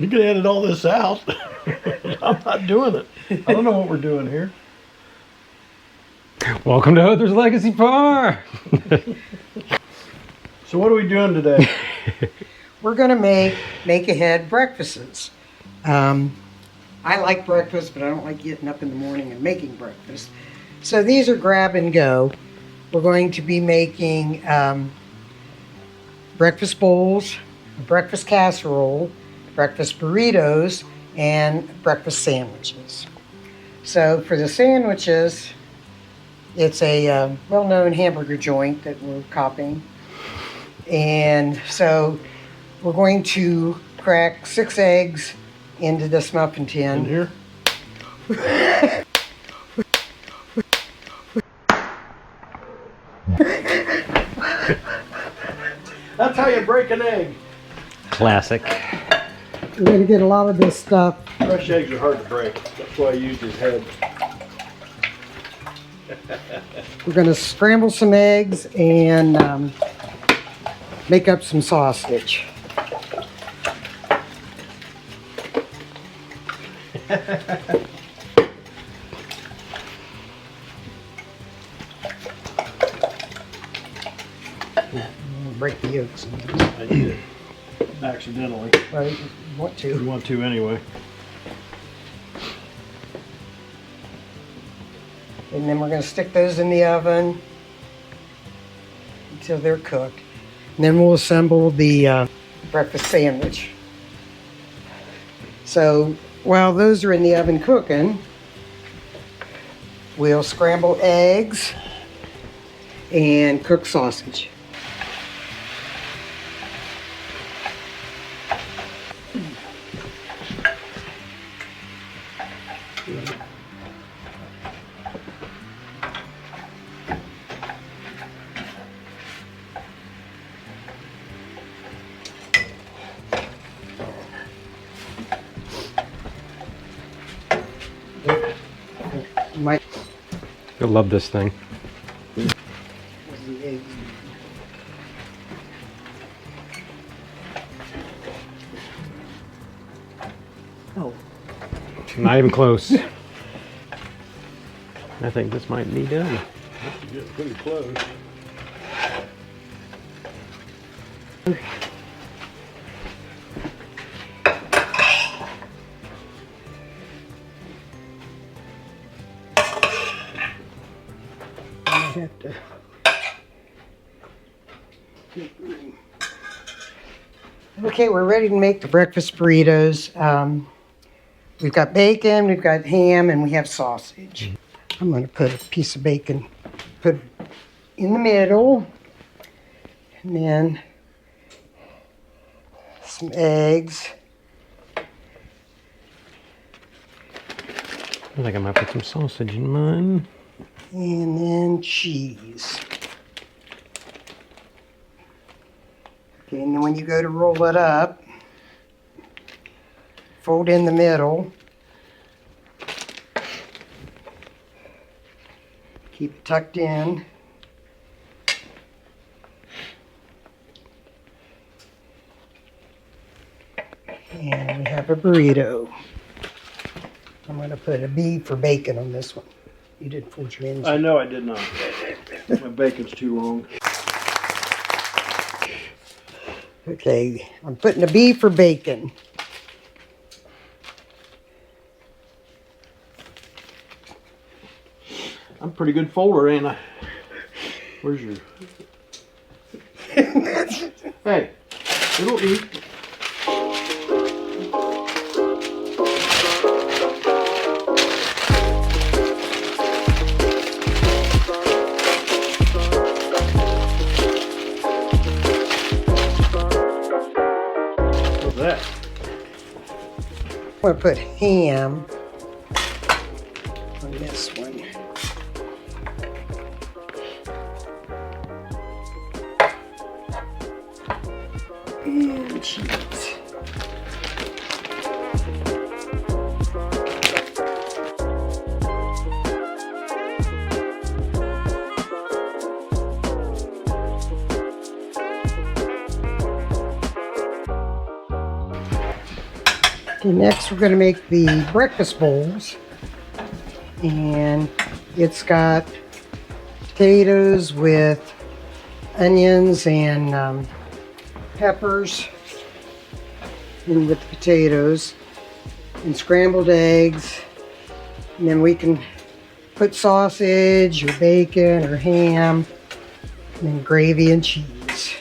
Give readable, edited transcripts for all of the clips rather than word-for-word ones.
You can edit all this out. I'm not doing it. I don't know what we're doing here. Welcome to Hother's Legacy Farm. So what are we doing today? We're gonna make ahead breakfasts. I like breakfast, but I don't like getting up in the morning and making breakfast. So these are grab and go. We're going to be making breakfast bowls, a breakfast casserole, breakfast burritos, and breakfast sandwiches. So for the sandwiches, it's a well-known hamburger joint that we're copying. And so we're going to crack 6 eggs into this muffin tin. In here? That's how you break an egg. Classic. We're going to get a lot of this stuff. Fresh eggs are hard to break. That's why I used his head. We're going to scramble some eggs and make up some sausage. Break the yolks. I did it accidentally. Well, you want to. You want to anyway. And then we're going to stick those in the oven until they're cooked. And then we'll assemble the breakfast sandwich. So while those are in the oven cooking, we'll scramble eggs and cook sausage. Might You'll love this thing. the eggs. Oh, Not even close. I think this might be done. That's getting pretty close. I have to. Okay, we're ready to make the breakfast burritos. We've got bacon, we've got ham, and we have sausage. I'm going to put a piece of bacon, put it in the middle, and then some eggs. I think I might put some sausage in mine. And then cheese. Okay, and then when you go to roll it up, fold in the middle. Keep it tucked in. And we have a burrito. I'm going to put a B for bacon on this one. You didn't fold your ends. I know I did not. My bacon's too long. Okay, I'm putting a B for bacon. I'm a pretty good folder, ain't I? Where's your... Hey, it'll eat. What's that? I'm going to put ham on this one. And cheese. Okay, next we're going to make the breakfast bowls. And it's got potatoes with onions and peppers, and with the potatoes, and scrambled eggs. And then we can put sausage or bacon or ham, and then gravy and cheese.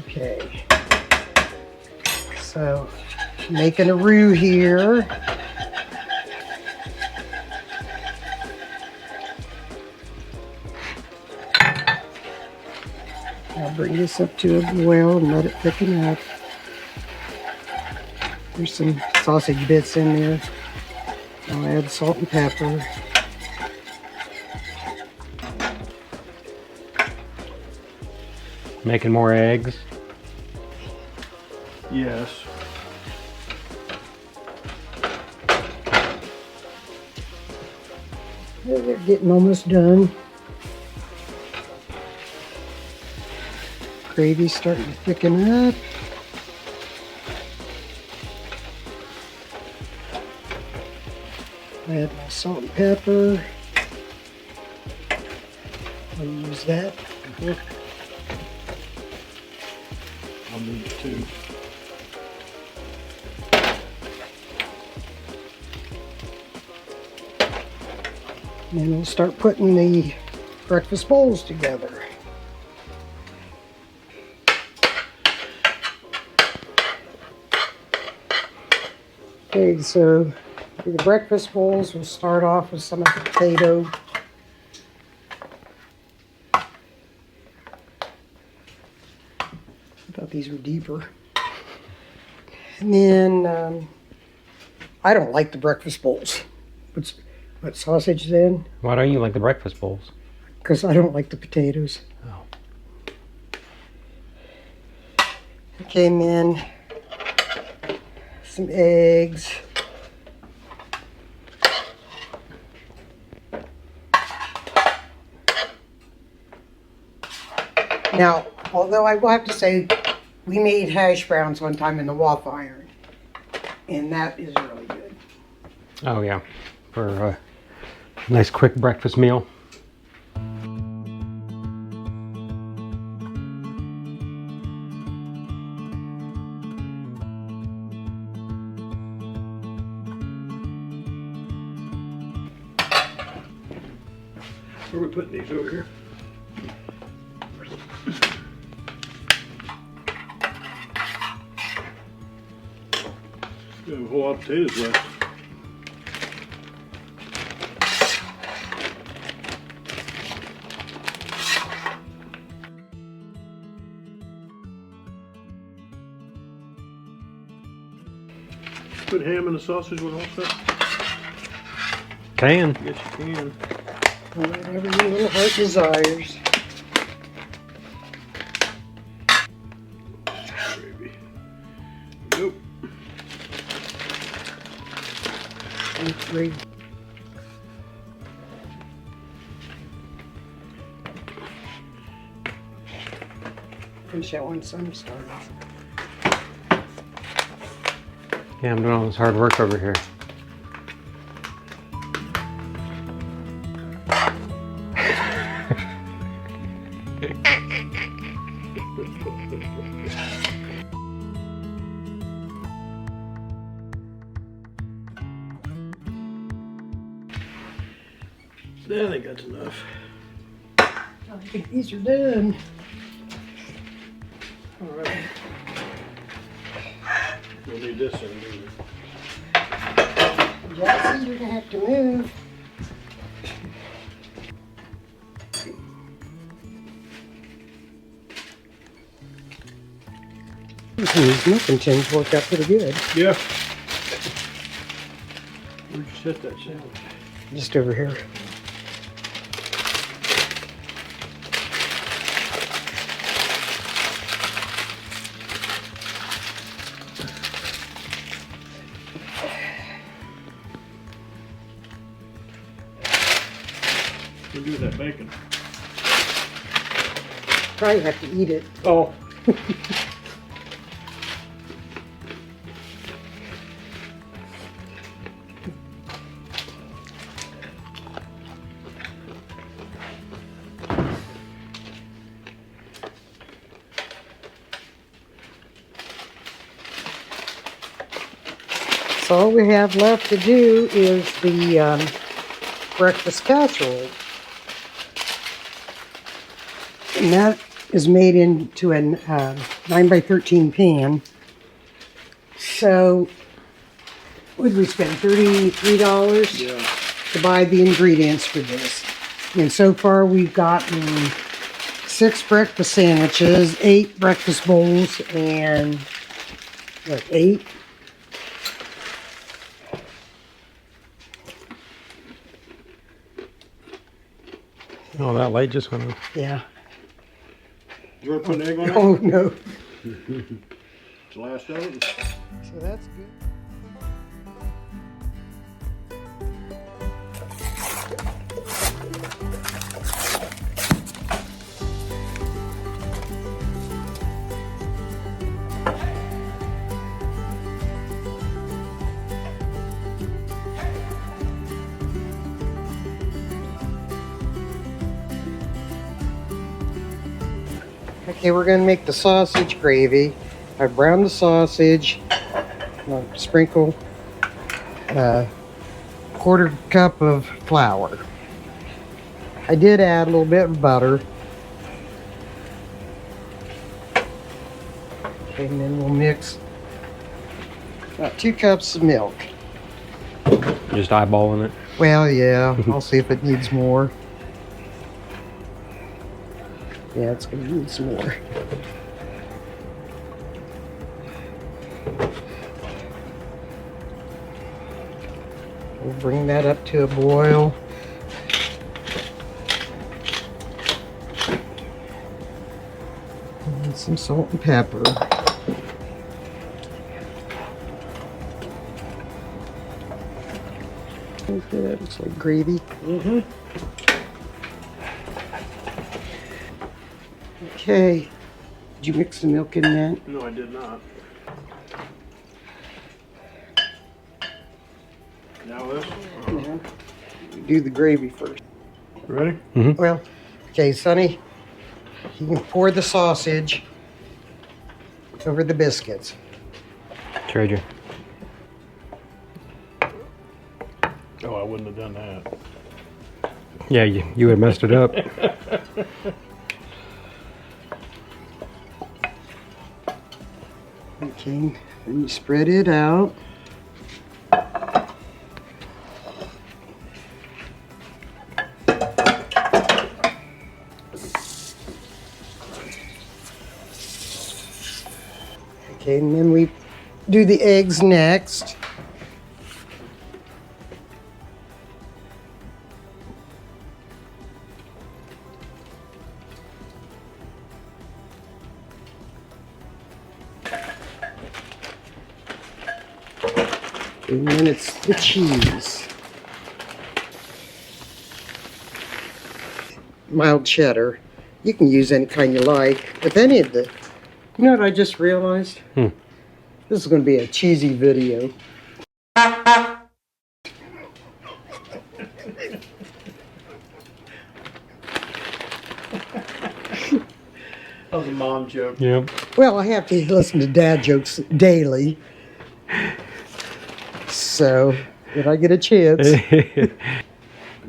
Okay, so making a roux here. I'll bring this up to a boil and let it thicken up. There's some sausage bits in there. I'll add salt and pepper. Making more eggs. Yes. They're getting almost done. Gravy's starting to thicken up. Add my salt and pepper. I'll use that. I'll need it too. And then we'll start putting the breakfast bowls together. Okay, so for the breakfast bowls, we'll start off with some of the potato. I thought these were deeper. And then, I don't like the breakfast bowls. Put sausage then, Why don't you like the breakfast bowls? because I don't like the potatoes. Oh. Okay, and then some eggs. Now, although I will have to say, we made hash browns one time in the waffle iron, and that is really good. Oh yeah, for a nice quick breakfast meal. Where are we putting these over here? We have a whole lot of potatoes left. Put ham and the sausage with all that? Can. Yes, you can. Whatever your little heart desires. Gravy. Nope. And three. Finish that one some started. Yeah, I'm doing all this hard work over here. I think that's enough. I think these are done. All right. We'll need this one, don't we? Jackson, you're gonna have to move. These muffin tins worked out pretty good. Yeah. Where'd you set that sandwich? Just over here. What do you do with that bacon? Probably have to eat it. Oh. So all we have left to do is the breakfast casserole. And that is made into a 9x13 pan. So, what did we spend? $33 to buy the ingredients for this. And so far we've gotten 6 breakfast sandwiches, 8 breakfast bowls, and what, 8? Oh, that light just went off. Yeah. You want to put an egg on it? Oh no. It's the last of it. So that's good. Okay, we're going to make the sausage gravy. I browned the sausage. I'll sprinkle a quarter cup of flour. I did add a little bit of butter. Okay, and then we'll mix about 2 cups of milk. Just eyeballing it. Well, yeah, I'll see if it needs more. Yeah, it's going to need some more. We'll bring that up to a boil. And some salt and pepper. Okay, that looks like gravy. Mm-hmm. Okay. Did you mix the milk in that? No, I did not. Now this? No. Do the gravy first. Ready? Well, okay, Sonny, you can pour the sausage over the biscuits. Treasure. Oh, I wouldn't have done that. Yeah, you would have messed it up. Okay, and you spread it out. Okay, and then we do the eggs next. And then it's the cheese. Mild cheddar. You can use any kind you like with any of the... You know what I just realized? This is going to be a cheesy video. That was a mom joke. Yep. Well, I have to listen to dad jokes daily. So, if I get a chance,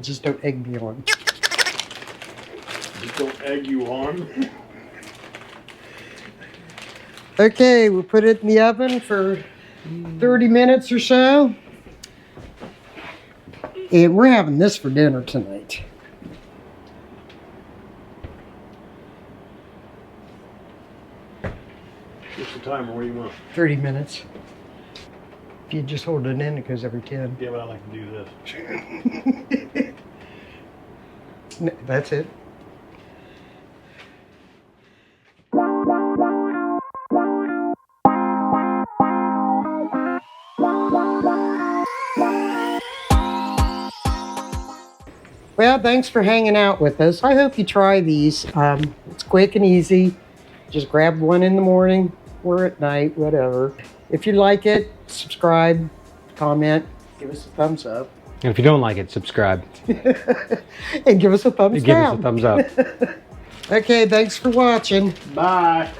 just don't egg me on. Just don't egg you on. Okay, we'll put it in the oven for 30 minutes or so. And we're having this for dinner tonight. What's the timer? What do you want? 30 minutes. If you just hold it in, it goes every 10. Yeah, but I like to do this. That's it. Well, thanks for hanging out with us. I hope you try these. It's quick and easy. Just grab one in the morning or at night, whatever. If you like it, subscribe, comment, give us a thumbs up. And if you don't like it, subscribe. And give us a thumbs Give down. us a thumbs up. Okay, thanks for watching. Bye.